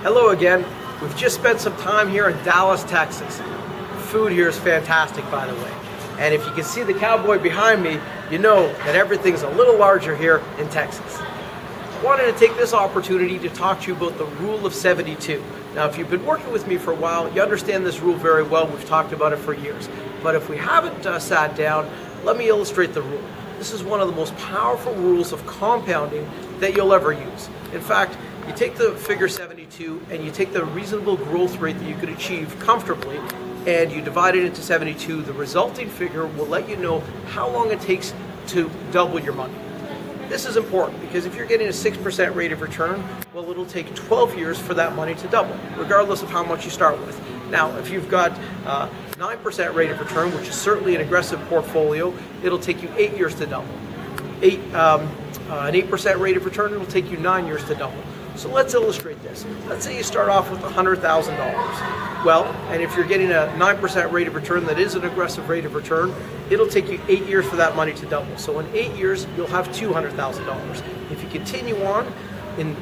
Hello again. We've just spent some time here in Dallas, Texas. Food here is fantastic, by the way. And if you can see the cowboy behind me, you know that everything's a little larger here in Texas. I wanted to take this opportunity to talk to you about the rule of 72. Now, if you've been working with me for a while, you understand this rule very well. We've talked about it for years. But if we haven't sat down, let me illustrate the rule. This is one of the most powerful rules of compounding that you'll ever use. In fact, you take the figure 72 and you take the reasonable growth rate that you could achieve comfortably and you divide it into 72. The resulting figure will let you know how long it takes to double your money. This is important because if you're getting a 6% rate of return, well, it'll take 12 years for that money to double, regardless of how much you start with. Now, if you've got 9% rate of return, which is certainly an aggressive portfolio, it'll take you 8 years to double. An 8% rate of return, it'll take you 9 years to double. So let's illustrate this. Let's say you start off with $100,000. Well, and if you're getting a 9% rate of return that is an aggressive rate of return, it'll take you 8 years for that money to double. So in 8 years, you'll have $200,000. If you continue on, in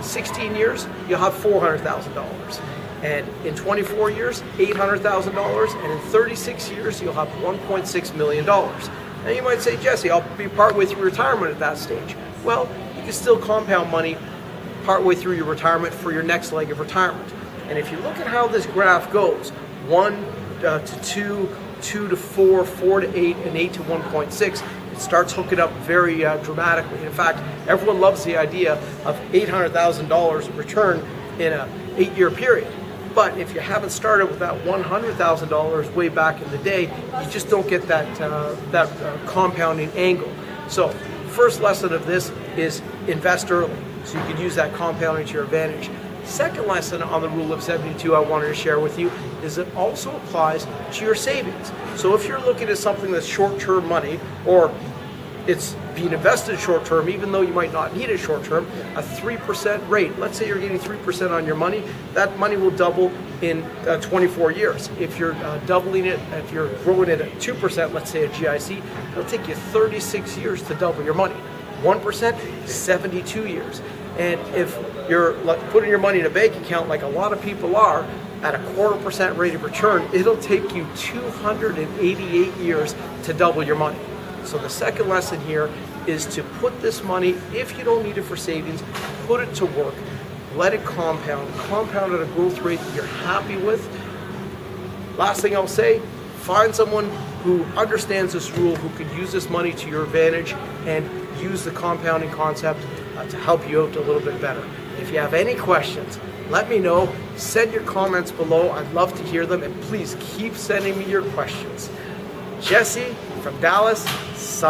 16 years, you'll have $400,000. And in 24 years, $800,000. And in 36 years, you'll have $1.6 million. Now you might say, Jesse, I'll be partway through retirement at that stage. Well, you can still compound money partway through your retirement for your next leg of retirement. And if you look at how this graph goes, 1 to 2, 2 to 4, 4 to 8, and 8 to 1.6, it starts hooking up very dramatically. In fact, everyone loves the idea of $800,000 return in an 8-year period. But if you haven't started with that $100,000 way back in the day, you just don't get that compounding angle. So first lesson of this is invest early, so you can use that compounding to your advantage. Second lesson on the rule of 72 I wanted to share with you is it also applies to your savings. So if you're looking at something that's short-term money, or it's being invested short-term, even though you might not need it short-term, a 3% rate. Let's say you're getting 3% on your money, that money will double in 24 years. If you're doubling it, if you're growing it at 2%, let's say a GIC, it'll take you 36 years to double your money. 1%, 72 years. And if you're putting your money in a bank account like a lot of people are, at a 0.25% rate of return, it'll take you 288 years to double your money. So the second lesson here is to put this money, if you don't need it for savings, put it to work, let it compound at a growth rate that you're happy with. Last thing I'll say, find someone who understands this rule, who could use this money to your advantage and use the compounding concept to help you out a little bit better. If you have any questions, let me know. Send your comments below. I'd love to hear them, and please keep sending me your questions. Jesse from Dallas.